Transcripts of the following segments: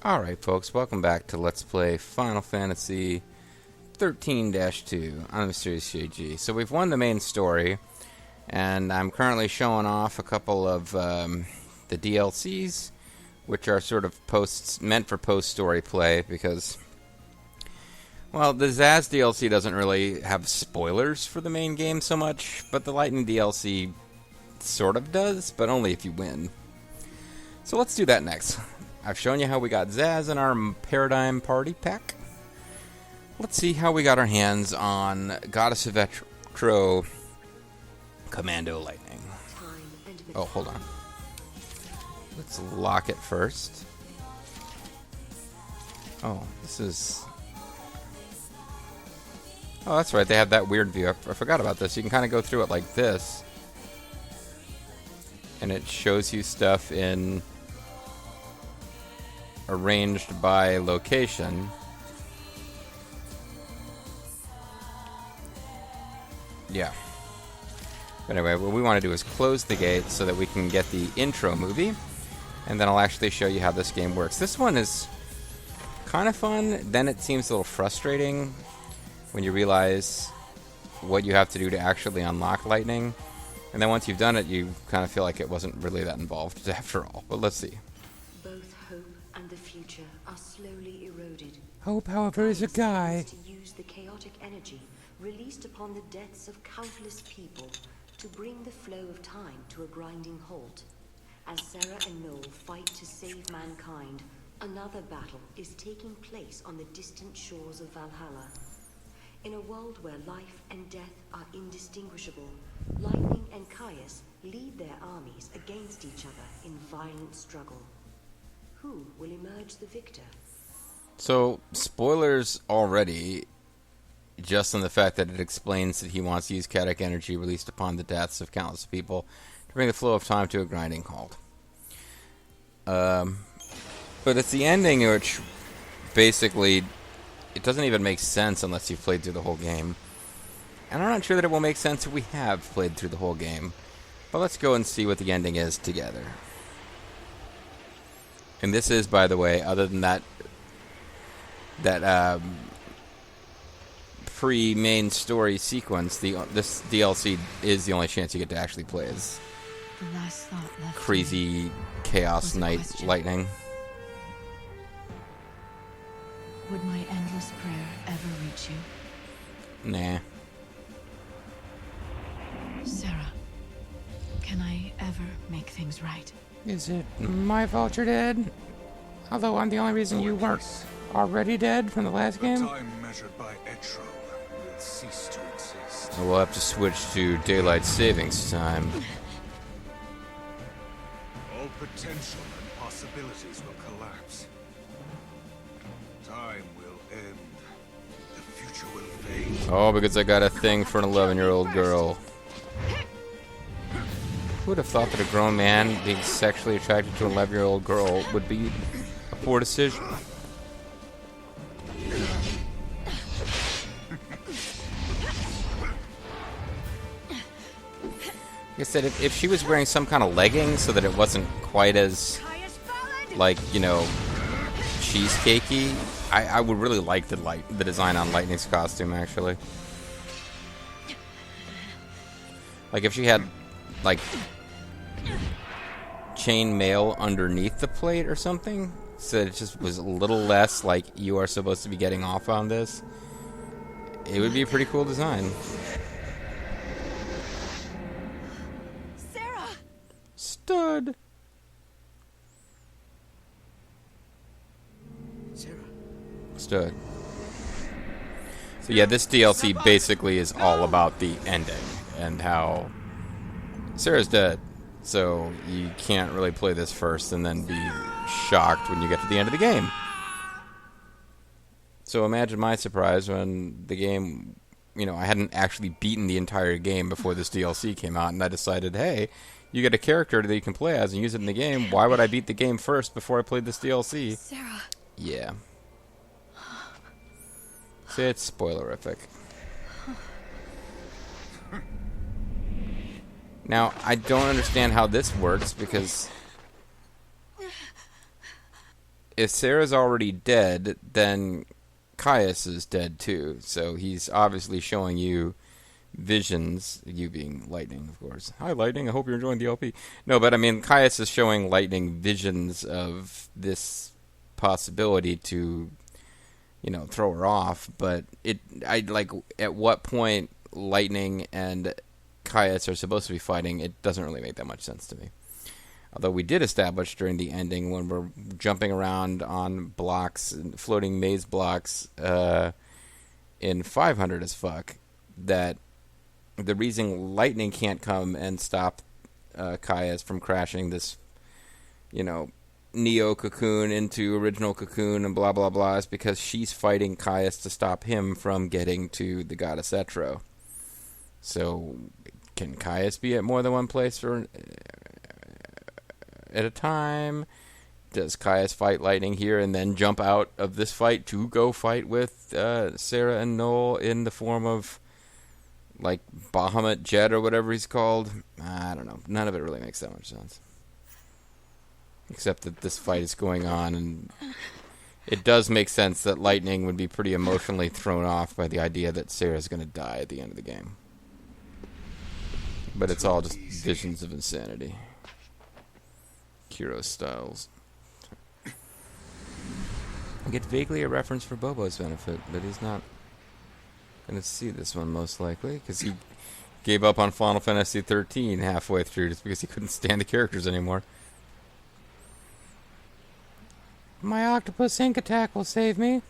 Alright folks, welcome back to Let's Play Final Fantasy XIII-2 on the Mysterious CG. So we've won the main story, and I'm currently showing off a couple of the DLCs, which are sort of meant for post-story play, because, well, the Zaz DLC doesn't really have spoilers for the main game so much, but the Lightning DLC sort of does, but only if you win. So let's do that next. I've shown you how we got Zaz in our Paradigm Party Pack. Let's see how we got our hands on Goddess of Etro Commando Lightning. Oh, hold on. Let's lock it first. Oh, this is... Oh, that's right, they have that weird view. I forgot about this. You can kind of go through it like this. And it shows you stuff in... arranged by location. Yeah. But anyway, what we want to do is close the gate so that we can get the intro movie, and then I'll actually show you how this game works. This one is kind of fun, then it seems a little frustrating when you realize what you have to do to actually unlock Lightning, and then once you've done it, you kind of feel like it wasn't really that involved after all. But let's see. And the future are slowly eroded. Hope, however, is a guy. To use the chaotic energy released upon the deaths of countless people to bring the flow of time to a grinding halt. As Serah and Noel fight to save mankind, another battle is taking place on the distant shores of Valhalla. In a world where life and death are indistinguishable, Lightning and Caius lead their armies against each other in violent struggle. Who will emerge the victor? So, spoilers already, just on the fact that it explains that he wants to use chaotic energy released upon the deaths of countless people to bring the flow of time to a grinding halt. But it's the ending which basically, it doesn't even make sense unless you've played through the whole game. And I'm not sure that it will make sense if we have played through the whole game. But let's go and see what the ending is together. And this is, by the way, other than that pre-main story sequence, this DLC is the only chance you get to actually play as The last thought left crazy Chaos Knight Lightning. Would my endless prayer ever reach you? Nah. Serah, can I ever make things right? Is it my fault you're dead? Although I'm the only reason you weren't already dead from the last game? Time measured by Etro will cease to exist. We'll have to switch to daylight savings time. All potential and possibilities will collapse. Time will end. The future will fade. Oh, because I got a thing for an 11-year-old girl. Who would have thought that a grown man being sexually attracted to an 11-year-old girl would be a poor decision? Like I said, if she was wearing some kind of leggings so that it wasn't quite as, like, you know, cheesecakey, I would really like the design on Lightning's costume, actually. Like, if she had, like, chain mail underneath the plate or something, so it just was a little less like you are supposed to be getting off on this, it would be a pretty cool design. Serah! Stud! Serah. Stud. So yeah, this DLC basically is all about the ending and how Serah's dead. So you can't really play this first and then be shocked when you get to the end of the game. So imagine my surprise when the game, you know, I hadn't actually beaten the entire game before this DLC came out, and I decided, hey, you get a character that you can play as and use it in the game. Why would I beat the game first before I played this DLC? Serah. Yeah. See, it's spoilerific. Now, I don't understand how this works, because if Serah's already dead, then Caius is dead too. So he's obviously showing you visions, you being Lightning, of course. Hi, Lightning. I hope you're enjoying the LP. No, but I mean, Caius is showing Lightning visions of this possibility to, throw her off. But at what point Lightning and Caius are supposed to be fighting, it doesn't really make that much sense to me. Although we did establish during the ending, when we're jumping around on blocks, floating maze blocks in 500 as fuck, that the reason Lightning can't come and stop Caius from crashing this, Neo Cocoon into original Cocoon and blah, blah, blah, is because she's fighting Caius to stop him from getting to the goddess Etro. So, can Caius be at more than one place at a time? Does Caius fight Lightning here and then jump out of this fight to go fight with Serah and Noel in the form of, like, Bahamut Jet or whatever he's called? I don't know. None of it really makes that much sense. Except that this fight is going on, and it does make sense that Lightning would be pretty emotionally thrown off by the idea that Serah's going to die at the end of the game. But it's all just visions of insanity. Kiro Styles. I get vaguely a reference for Bobo's benefit, but he's not going to see this one most likely, because he gave up on Final Fantasy XIII halfway through just because he couldn't stand the characters anymore. My octopus ink attack will save me.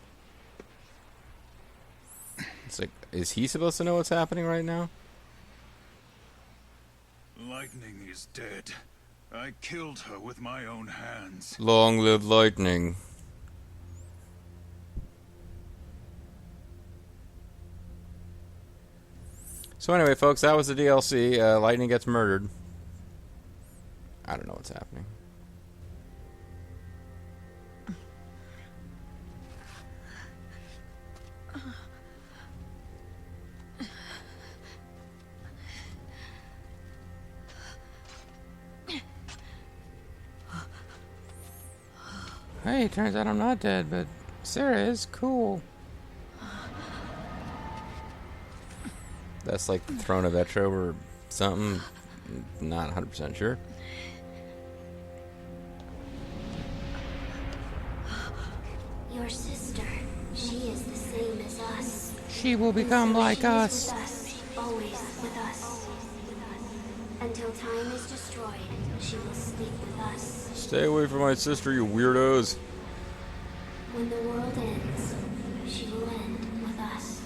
It's like, is he supposed to know what's happening right now? Lightning is dead. I killed her with my own hands. Long live Lightning. So anyway, folks, that was the DLC. Lightning gets murdered. I don't know what's happening. Hey, turns out I'm not dead, but Serah is cool. That's like the Throne of Etro or something. Not 100% sure. Your sister, she is the same as us. She will become like us. Always with us. Until time is destroyed, she will sleep with us. Stay away from my sister, you weirdos. When the world ends, she will end with us.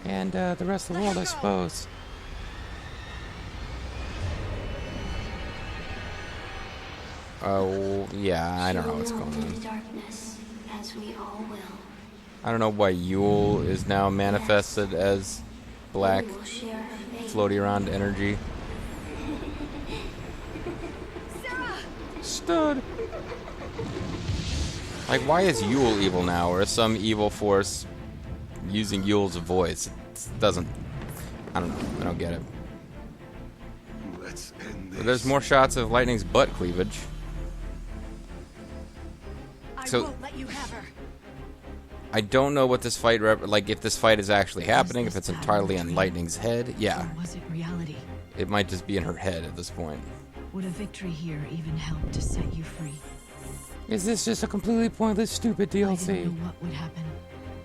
And the rest of the world, I suppose. Oh, yeah, I don't know what's going on. Darkness, as we all will. I don't know why Yule is now manifested as black, floaty around energy. Stood. Like, why is Yule evil now, or is some evil force using Yule's voice? It doesn't. I don't know. I don't get it. Let's end this. But there's more shots of Lightning's butt cleavage. I won't let you have her. I don't know what this fight like. If this fight is actually happening, if it's entirely on Lightning's head, yeah. Or was it reality? It might just be in her head at this point. Would a victory here even help to set you free? Is this just a completely pointless, stupid I DLC? didn't know what would happen,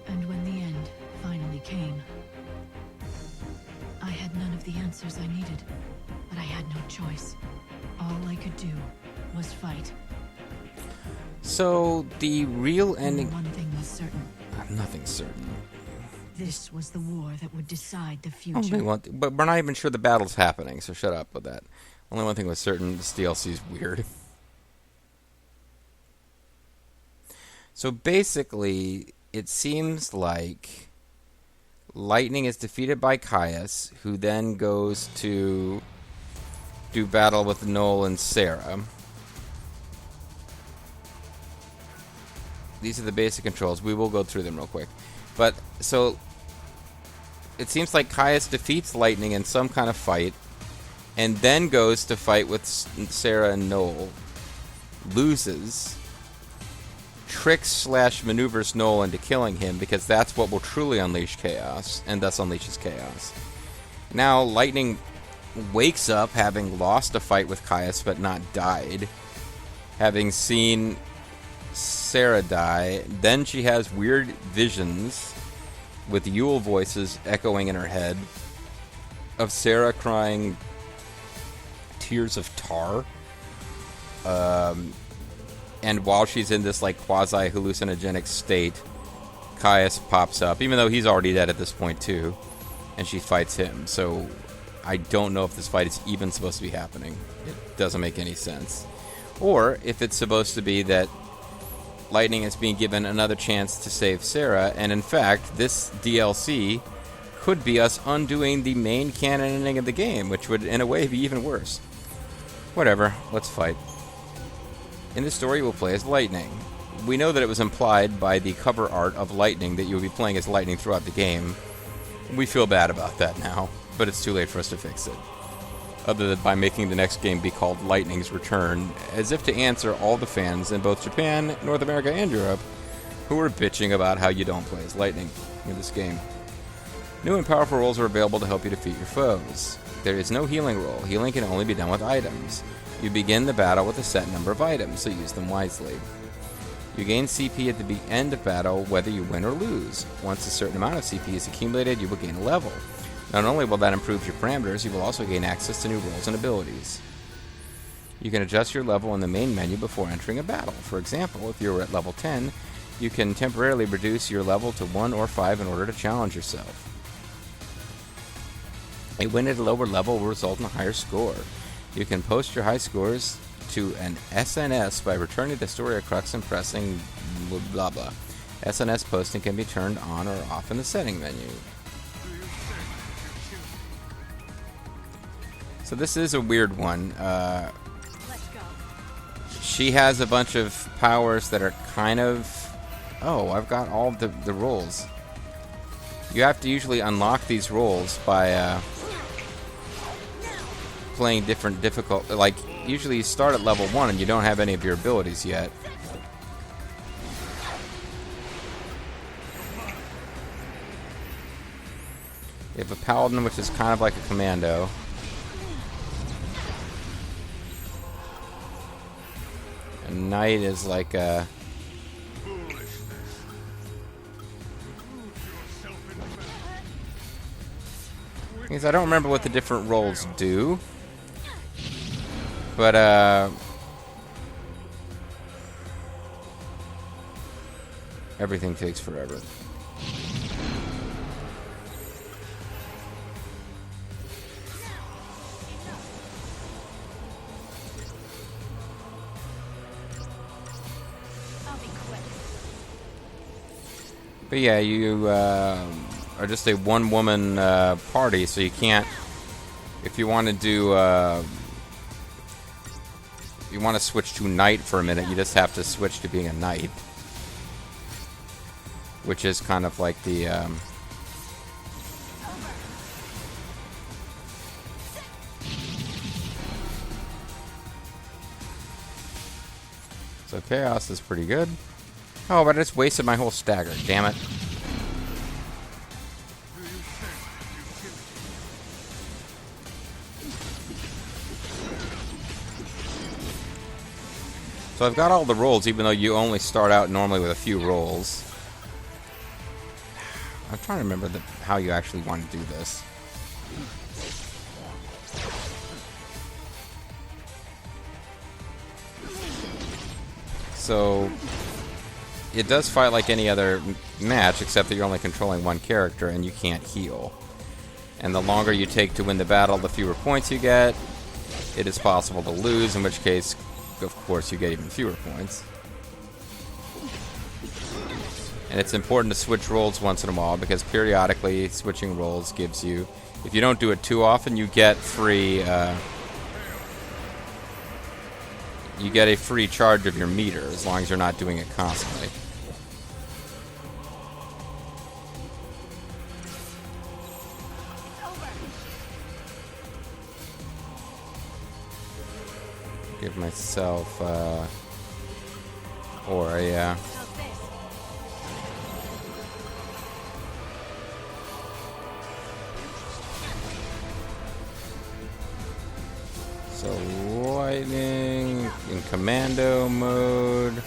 and when the end finally came, I had none of the answers I needed, but I had no choice. All I could do was fight. So the real ending. Only one thing was certain. Nothing's certain. This was the war that would decide the future. Only one but we're not even sure the battle's happening, so shut up with that. Only one thing was certain: this DLC is weird. So basically, it seems like Lightning is defeated by Caius, who then goes to do battle with Noel and Serah. These are the basic controls. We will go through them real quick. But, so, it seems like Caius defeats Lightning in some kind of fight, and then goes to fight with Serah and Noel. Loses. tricks / maneuvers Noel into killing him, because that's what will truly unleash chaos, and thus unleashes chaos. Now, Lightning wakes up having lost a fight with Caius but not died, having seen Serah die. Then she has weird visions with Yule voices echoing in her head of Serah crying tears of tar. And while she's in this like quasi-hallucinogenic state, Caius pops up, even though he's already dead at this point too, and she fights him. So I don't know if this fight is even supposed to be happening. It doesn't make any sense. Or if it's supposed to be that Lightning is being given another chance to save Serah, and in fact, this DLC could be us undoing the main canon ending of the game, which would in a way be even worse. Whatever, let's fight. In this story, we'll play as Lightning. We know that it was implied by the cover art of Lightning that you will be playing as Lightning throughout the game. We feel bad about that now, but it's too late for us to fix it. Other than by making the next game be called Lightning's Return, as if to answer all the fans in both Japan, North America, and Europe who were bitching about how you don't play as Lightning in this game. New and powerful rolls are available to help you defeat your foes. There is no healing roll. Healing can only be done with items. You begin the battle with a set number of items, so use them wisely. You gain CP at the end of battle whether you win or lose. Once a certain amount of CP is accumulated, you will gain a level. Not only will that improve your parameters, you will also gain access to new rolls and abilities. You can adjust your level in the main menu before entering a battle. For example, if you are at level 10, you can temporarily reduce your level to 1 or 5 in order to challenge yourself. A win at a lower level will result in a higher score. You can post your high scores to an SNS by returning the Story Crux and pressing blah blah. SNS posting can be turned on or off in the setting menu. So this is a weird one. She has a bunch of powers that are kind of... Oh, I've got all the rolls. You have to usually unlock these rolls by playing different difficult... Like, usually you start at level 1 and you don't have any of your abilities yet. You have a Paladin, which is kind of like a Commando. A Knight is like a... Because I don't remember what the different roles do. But, everything takes forever. But yeah, you are just a one-woman party, so you can't... If you want to do... you want to switch to Knight for a minute, you just have to switch to being a Knight. Which is kind of like the... So Chaos is pretty good. Oh, but I just wasted my whole stagger. Damn it. So I've got all the rolls, even though you only start out normally with a few rolls. I'm trying to remember how you actually want to do this. So... It does fight like any other match, except that you're only controlling one character and you can't heal. And the longer you take to win the battle, the fewer points you get. It is possible to lose, in which case, of course, you get even fewer points. And it's important to switch roles once in a while, because periodically switching roles gives you... If you don't do it too often, you get free... you get a free charge of your meter, as long as you're not doing it constantly. Give myself, aura, yeah. commando mode.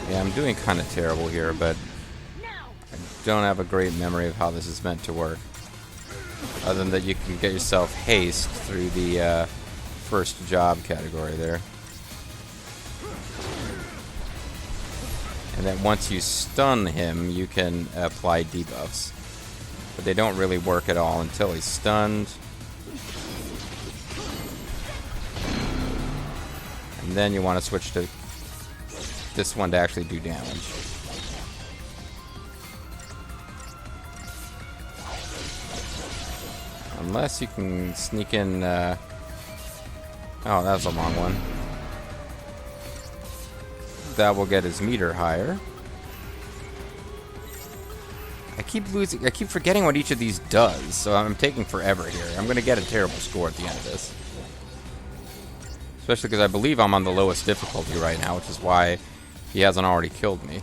Yeah, I'm doing kind of terrible here, but I don't have a great memory of how this is meant to work. Other than that you can get yourself haste through the first job category there. And then once you stun him, you can apply debuffs. But they don't really work at all until he's stunned. And then you want to switch to this one to actually do damage. Unless you can sneak in... oh, that was a long one. That will get his meter higher. I keep forgetting what each of these does, so I'm taking forever here. I'm going to get a terrible score at the end of this. Especially because I believe I'm on the lowest difficulty right now, which is why he hasn't already killed me.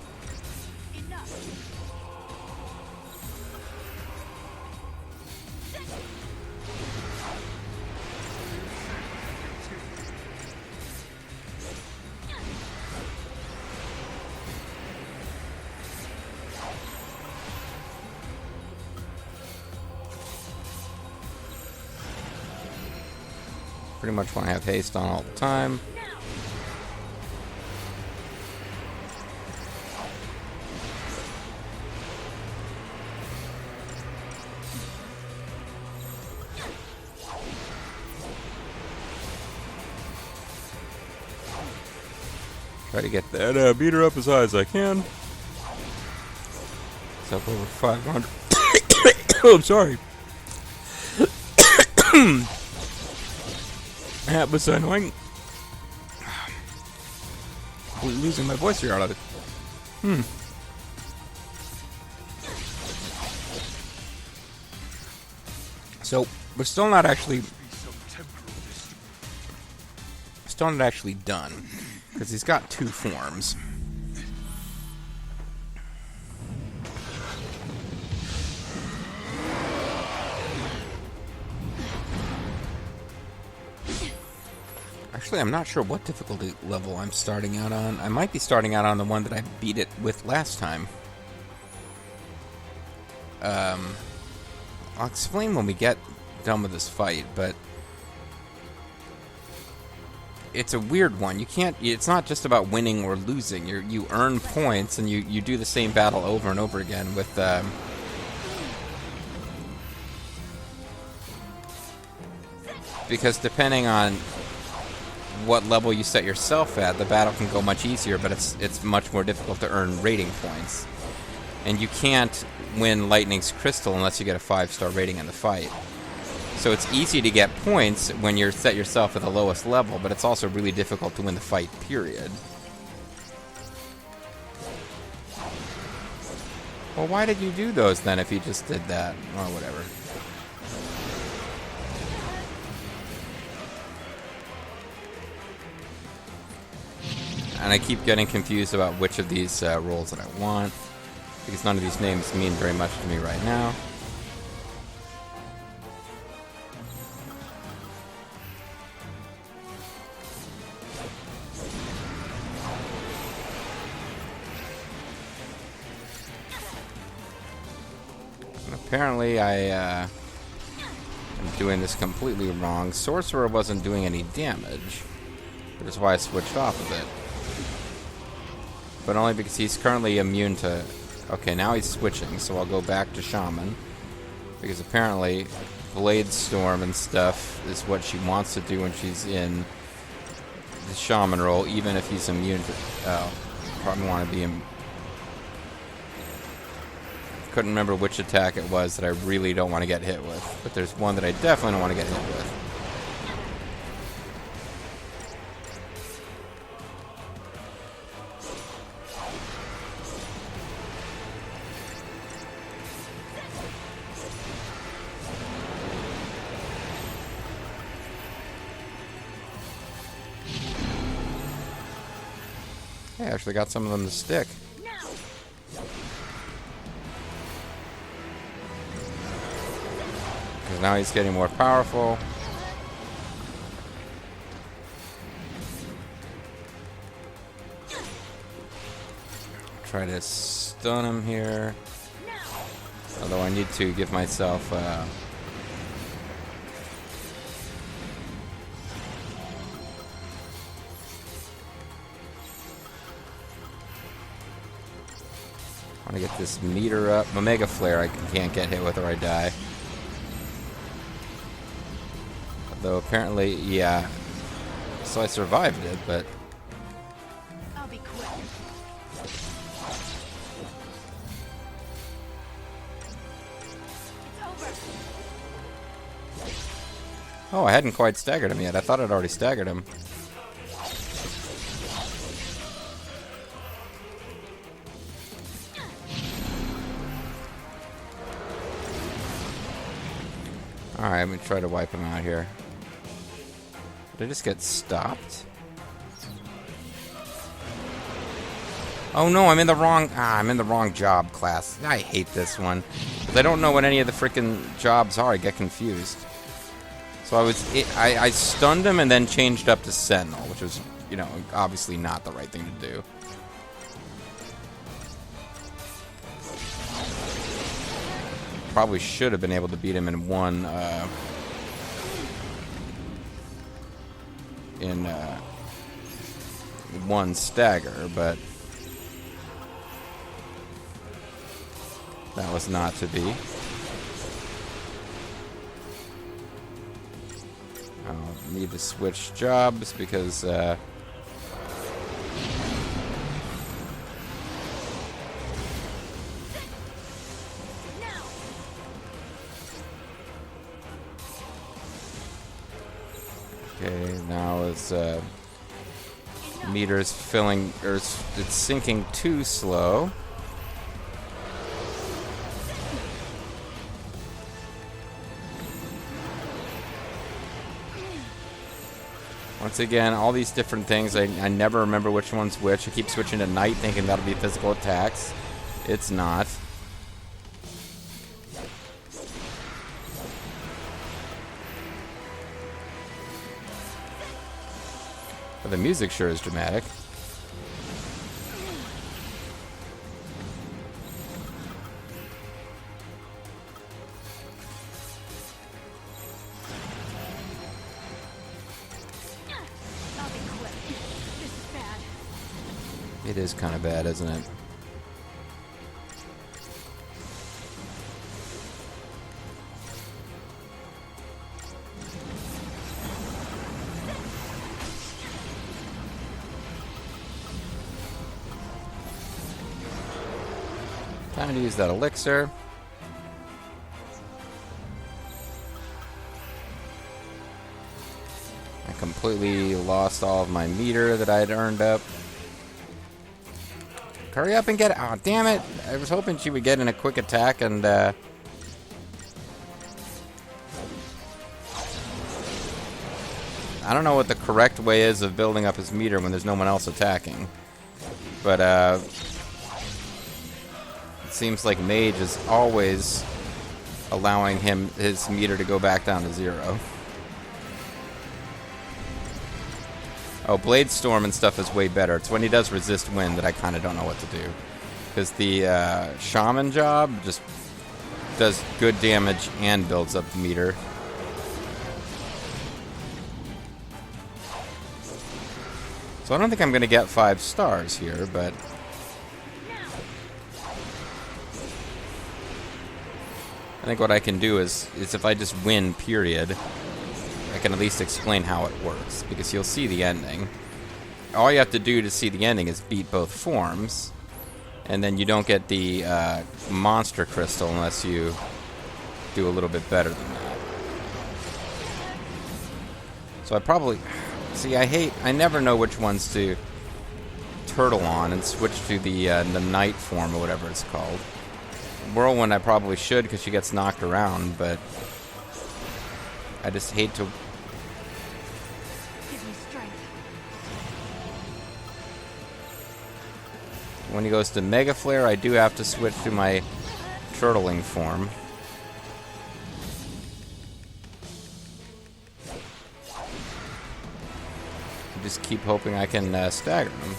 Pretty much want to have haste on all the time. Try to get that meter up as high as I can. It's up over 500. Oh, I'm sorry. That was annoying. I'm losing my voice here out of it. So we're still not actually done because he's got two forms. Actually, I'm not sure what difficulty level I'm starting out on. I might be starting out on the one that I beat it with last time. I'll explain when we get done with this fight, but it's a weird one. You can't. It's not just about winning or losing. You earn points, and you do the same battle over and over again with. Because depending on what level you set yourself at, the battle can go much easier, but it's much more difficult to earn rating points. And you can't win Lightning's Crystal unless you get a 5-star rating in the fight. So it's easy to get points when you're set yourself at the lowest level, but it's also really difficult to win the fight, period. Well, why did you do those then if you just did that? Or whatever. And I keep getting confused about which of these roles that I want, because none of these names mean very much to me right now. And apparently I am doing this completely wrong. Sorcerer wasn't doing any damage, which is why I switched off of it. But only because he's currently immune to... Okay, now he's switching, so I'll go back to Shaman. Because apparently, Blade Storm and stuff is what she wants to do when she's in the Shaman role, even if he's immune to... Oh, probably want to be... Couldn't remember which attack it was that I really don't want to get hit with. But there's one that I definitely don't want to get hit with. I actually got some of them to stick. Because now he's getting more powerful. Try to stun him here. Although I need to give myself I want to get this meter up. Omega Flare I can't get hit with or I die. Though apparently, yeah. So I survived it, but... I'll be quick. It's over. Oh, I hadn't quite staggered him yet. I thought I'd already staggered him. Alright, I'm gonna try to wipe him out here. Did I just get stopped? Oh no, I'm in the wrong job class. I hate this one. Because I don't know what any of the freaking jobs are. I get confused. So I stunned him and then changed up to Sentinel, which was, you know, obviously not the right thing to do. Probably should have been able to beat him in one one stagger, but that was not to be. I'll need to switch jobs because okay, now it's meter's filling, or it's sinking too slow. Once again, all these different things, I never remember which one's which. I keep switching to night thinking that'll be physical attacks. It's not. But the music sure is dramatic. I'll be quick. This is bad. It is kind of bad, isn't it? Time to use that elixir. I completely lost all of my meter that I had earned up. Hurry up and get it. Oh, damn it. I was hoping she would get in a quick attack and, I don't know what the correct way is of building up his meter when there's no one else attacking. But, it seems like Mage is always allowing his meter to go back down to 0. Oh, Blade Storm and stuff is way better. It's when he does resist wind that I kind of don't know what to do. Because the Shaman job just does good damage and builds up the meter. So I don't think I'm going to get 5 stars here, but... I think what I can do is if I just win, period, I can at least explain how it works, because you'll see the ending. All you have to do to see the ending is beat both forms, and then you don't get the monster crystal unless you do a little bit better than that. So I probably... See, I never know which ones to turtle on and switch to the night form or whatever it's called. Whirlwind I probably should because she gets knocked around, but I just hate to... Give me strength. When he goes to Mega Flare, I do have to switch to my turtling form. Just keep hoping I can stagger him.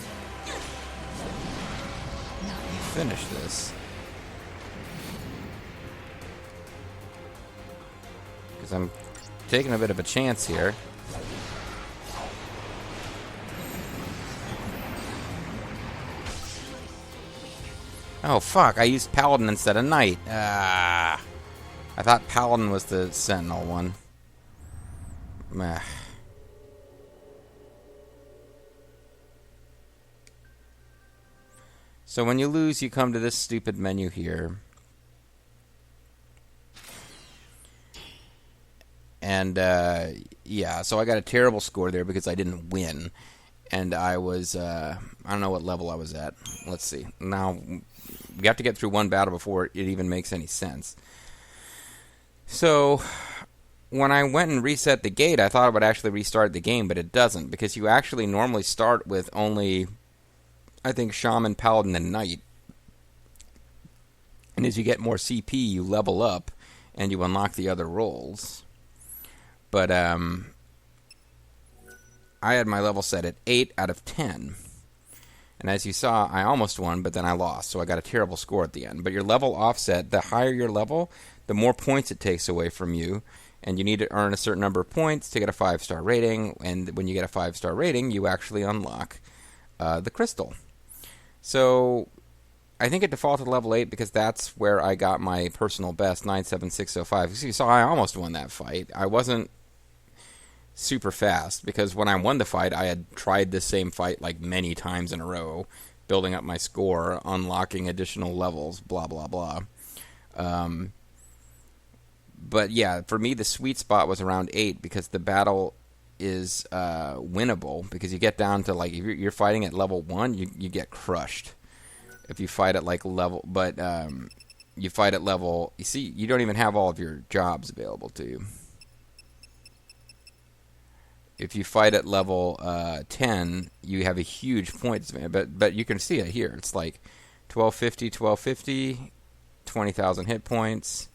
Finish this. Because I'm taking a bit of a chance here. Oh, fuck. I used Paladin instead of Knight. I thought Paladin was the Sentinel one. Meh. So when you lose, you come to this stupid menu here. And, yeah, so I got a terrible score there because I didn't win. And I was, I don't know what level I was at. Let's see. Now, we have to get through one battle before it even makes any sense. So, when I went and reset the gate, I thought it would actually restart the game, but it doesn't. Because you actually normally start with only, I think, Shaman, Paladin, and Knight. And as you get more CP, you level up, and you unlock the other roles. But, I had my level set at 8 out of 10. And as you saw, I almost won, but then I lost. So I got a terrible score at the end. But your level offset, the higher your level, the more points it takes away from you. And you need to earn a certain number of points to get a 5-star rating. And when you get a 5-star rating, you actually unlock the crystal. So I think it defaulted to level 8 because that's where I got my personal best, 97605. So you saw I almost won that fight. I wasn't super fast because when I won the fight, I had tried the same fight like many times in a row, building up my score, unlocking additional levels, blah, blah, blah. But yeah, for me, the sweet spot was around 8 because the battle is winnable because you get down to like, if you're fighting at level 1, you get crushed. If you fight at like level, but you fight at level, you see, you don't even have all of your jobs available to you. If you fight at level 10, you have a huge points, but you can see it here. It's like 1250, 20,000 hit points.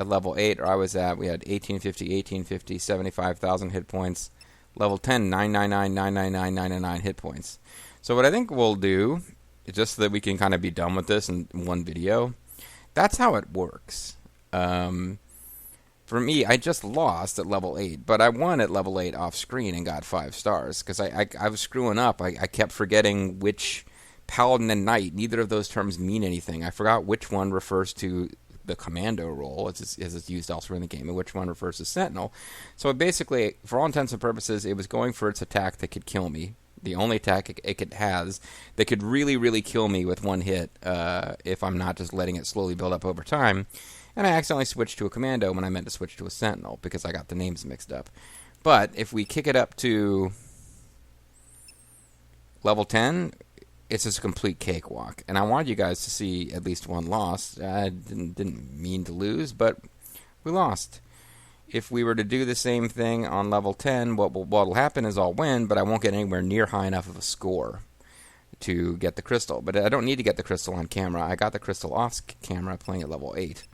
At level 8, or I was at, we had 1850, 75,000 hit points. Level 10, 999 hit points. So what I think we'll do, just so that we can kind of be done with this in one video, that's how it works. For me, I just lost at level 8, but I won at level 8 off screen and got 5 stars because I was screwing up. I kept forgetting which Paladin and Knight, neither of those terms mean anything. I forgot which one refers to the commando role, as it's used elsewhere in the game, and which one refers to Sentinel. So basically, for all intents and purposes, it was going for its attack that could kill me. The only attack it has that could really, really kill me with one hit if I'm not just letting it slowly build up over time. And I accidentally switched to a commando when I meant to switch to a sentinel because I got the names mixed up. But if we kick it up to level 10, it's just a complete cakewalk. And I wanted you guys to see at least one loss. I didn't mean to lose, but we lost. If we were to do the same thing on level 10, what will happen is I'll win, but I won't get anywhere near high enough of a score to get the crystal. But I don't need to get the crystal on camera. I got the crystal off camera playing at level 8.